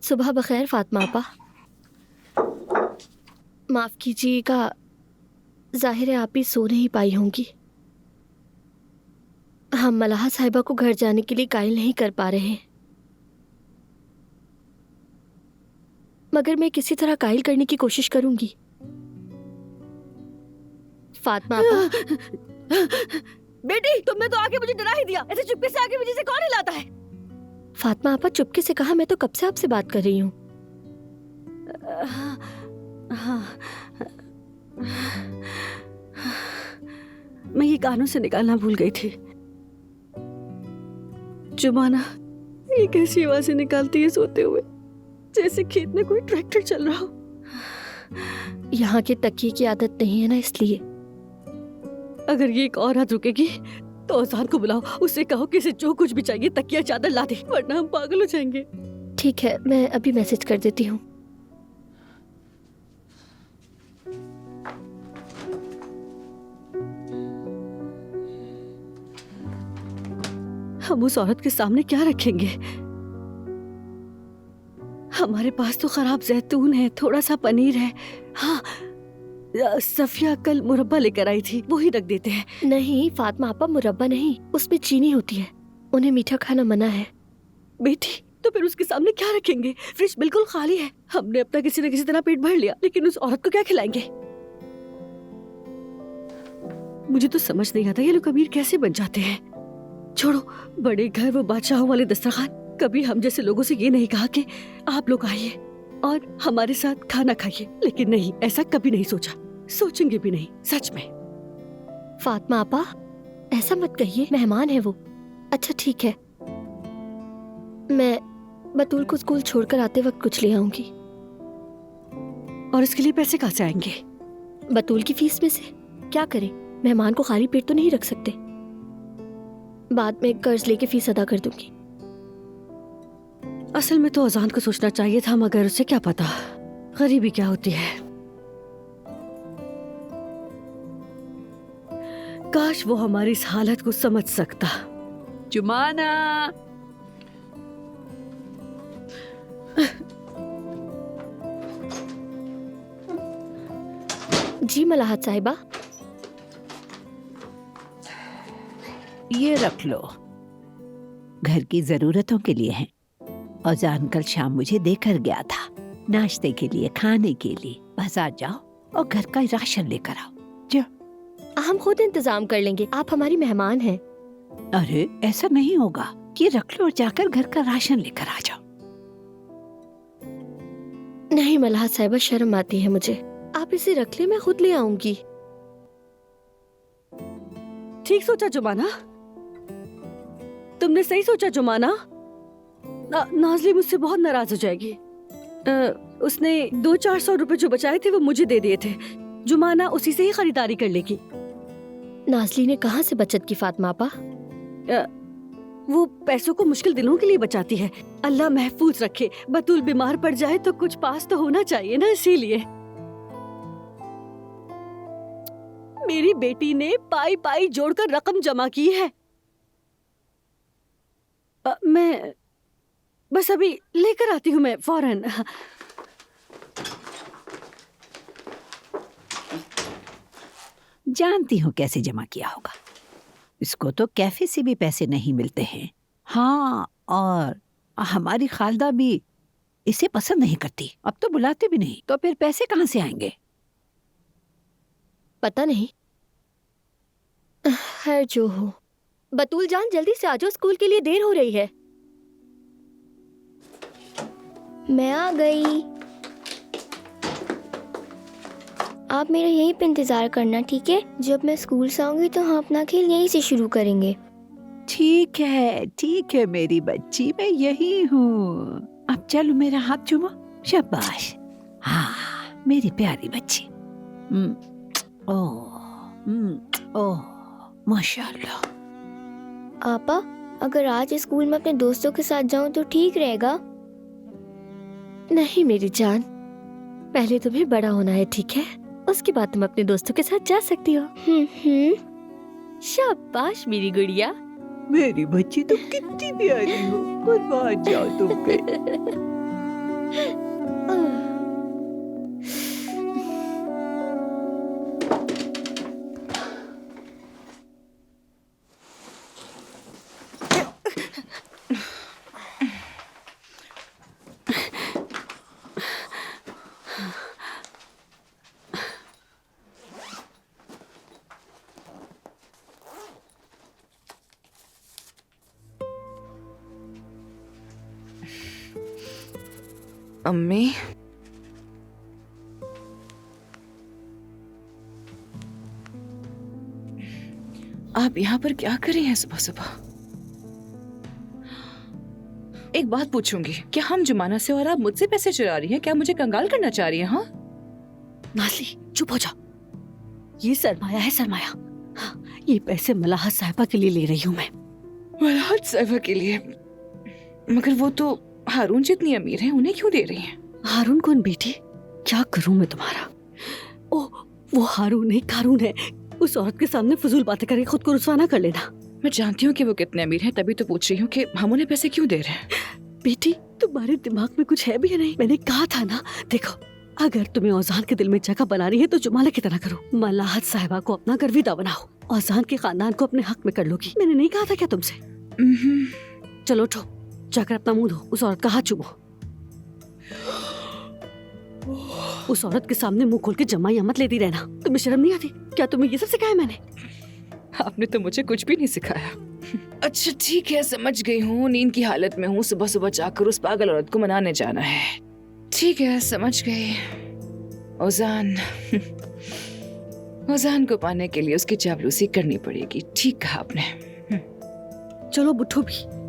सुबह बखैर फातिमा आपा। माफ कीजिएगा, जाहिर है आप ही सो नहीं पाई होंगी। हम मलाहा साहिबा को घर जाने के लिए कायल नहीं कर पा रहे हैं, मगर मैं किसी तरह कायल करने की कोशिश करूंगी। फातिमा आपा। बेटी, तुमने तो आके मुझे डरा ही दिया। ऐसे चुपके से आके मुझे से कौन हिलाता है? फातिमा आपा चुपके से कहा, मैं तो कब से आपसे बात कर रही हूँ। मैं ये कानों से निकालना भूल गई थी। जुमाना ये कैसी आवाजें निकालती है सोते हुए, जैसे खेत में कोई ट्रैक्टर चल रहा हो। यहाँ के तकिए की आदत नहीं है ना, इसलिए। अगर ये एक और रात रुकेगी तो अजान को बुलाओ, उससे कहो कि इसे जो कुछ भी चाहिए तकिया चादर ला दे, वरना हम पागल हो जाएंगे। ठीक है, मैं अभी मैसेज कर देती हूँ। हम उस औरत के सामने क्या रखेंगे? हमारे पास तो खराब जैतून है, थोड़ा सा पनीर है। हाँ, सफिया कल मुरब्बा लेकर आई थी, वो ही रख देते हैं। नहीं फातिमा आपा, मुरब्बा नहीं, उसमें चीनी होती है, उन्हें मीठा खाना मना है। बेटी, तो फिर उसके सामने क्या रखेंगे? फ्रिज बिल्कुल खाली है। हमने अपना किसी न किसी तरह पेट भर लिया, लेकिन उस औरत को क्या खिलाएंगे? मुझे तो समझ नहीं आता ये लोग अमीर कैसे बन जाते हैं। छोड़ो, बड़े घर वो बादशाहों वाले दस्तरखान। कभी हम जैसे लोगों से ये नहीं कहा कि आप लोग आइए और हमारे साथ खाना खाइए, लेकिन नहीं, ऐसा कभी नहीं सोचा, सोचेंगे भी नहीं, सच में। फातिमा आपा ऐसा मत कहिए, मेहमान है वो। अच्छा ठीक है, मैं बतूल को स्कूल छोड़कर आते वक्त कुछ ले आऊंगी। और इसके लिए पैसे कहाँ से आएंगे? बतूल की फीस में से। क्या करें, मेहमान को खाली पेट तो नहीं रख सकते। बाद में कर्ज लेके फीस अदा कर दूंगी। असल में तो अजान को सोचना चाहिए था, मगर उसे क्या पता गरीबी क्या होती है। काश वो हमारी इस हालत को समझ सकता। जुमाना, जी मलाहत साहिबा। ये रख लो, घर की जरूरतों के लिए हैं। औजान कल शाम मुझे देकर गया था, नाश्ते के लिए, खाने के लिए। बाजार जाओ और घर का राशन लेकर आओ। जो हम खुद इंतजाम कर लेंगे, आप हमारी मेहमान हैं। अरे ऐसा नहीं होगा, ये रख लो और जाकर घर का राशन लेकर आ जाओ। नहीं मलाहत साहिबा, शर्म आती है मुझे। आप इसे रख ले, मैं खुद ले आऊंगी। ठीक सोचा जुमाना, तुमने सही सोचा जुमाना। नाज़ली मुझसे बहुत नाराज हो जाएगी। उसने 200-400 रुपए जो बचाए थे वो मुझे दे दिए थे। जुमाना उसी से ही खरीदारी कर लेगी। नाज़ली ने कहाँ से बचत की फातिमा आपा? वो पैसों को मुश्किल दिनों के लिए बचाती है। अल्लाह महफूज रखे, बतूल बीमार पड़ जाए तो कुछ पास तो होना चाहिए ना, इसीलिए। मेरी बेटी ने पाई पाई जोड़कर रकम जमा की है। मैं बस अभी लेकर आती हूँ, मैं फौरन। जानती हूँ कैसे जमा किया होगा। इसको तो कैफे से भी पैसे नहीं मिलते हैं। हाँ, और हमारी खालदा भी इसे पसंद नहीं करती, अब तो बुलाते भी नहीं, तो फिर पैसे कहाँ से आएंगे? पता नहीं। खैर जो हो। बतूल जान जल्दी से आ जाओ, स्कूल के लिए देर हो रही है। मैं आ गई। आप मेरा यहीं पे इंतजार करना, ठीक है? जब मैं स्कूल से आऊंगी तो हम अपना खेल यहीं से शुरू करेंगे। ठीक है मेरी बच्ची, मैं यही हूँ। अब चलो मेरा हाथ चूमो। शाबाश, हाँ मेरी प्यारी बच्ची। ओह माशाल्लाह। आपा, अगर आज स्कूल में अपने दोस्तों के साथ जाऊं तो ठीक रहेगा? नहीं मेरी जान, पहले तुम्हें बड़ा होना है, ठीक है? उसके बाद तुम अपने दोस्तों के साथ जा सकती हो। शाबाश मेरी गुड़िया। मेरी बच्ची तुम कितनी प्यारी हो, कुर्बान जाओ तुम पे। अम्मी, आप यहाँ पर क्या कर रही हैं सुबह सुबह? एक बात पूछूंगी, क्या हम जुमाना से और आप मुझसे पैसे चुरा रही हैं? क्या मुझे कंगाल करना चाह रही हैं? हाँ, नाज़ली चुप हो जाओ। ये सरमाया है, सरमाया। हाँ, ये पैसे मलाहत साहिबा के लिए ले रही हूँ मैं। मलाहत साहिबा के लिए? मगर वो तो हारून जितनी अमीर हैं, उन्हें क्यों दे रही हैं? हारून कौन बेटी? क्या करूं मैं तुम्हारा? ओ, वो हारून नहीं, कारून है। उस औरत के सामने फजूल बातें करके खुद को रुसवा ना कर लेना। मैं जानती हूँ कि वो कितने अमीर हैं, तभी तो पूछ रही हूँ कि हम उन्हें पैसे क्यों दे रहे हैं। बेटी, तुम्हारे दिमाग में कुछ है भी या नहीं? मैंने कहा था ना, देखो, अगर तुम्हें औजान के दिल में जगह बनानी है तो जुमाना की तरह करो। मलाहत साहिबा को अपना गर्विदा बनाओ। औजान के खानदान को अपने हक में कर लोगी। मैंने नहीं कहा था क्या तुमसे? चलो उठो, जाकर अपना मुंह धो, उस औरत का हाथ चूमो। उस औरत के सामने मुंह खोल के जमाइयां मत लेती रहना। तुम्हें शर्म नहीं आती? क्या तुम्हें ये सब सिखाया मैंने? आपने तो मुझे कुछ भी नहीं सिखाया। अच्छा ठीक है, समझ गई हूँ, नींद की हालत में हूँ, सुबह सुबह जाकर उस पागल औरत को मनाने जाना है। ठीक है, समझ गई। ओजान को पाने के लिए उसकी चापलूसी करनी पड़ेगी। ठीक कहा आपने। चलो बुट्ठो भी।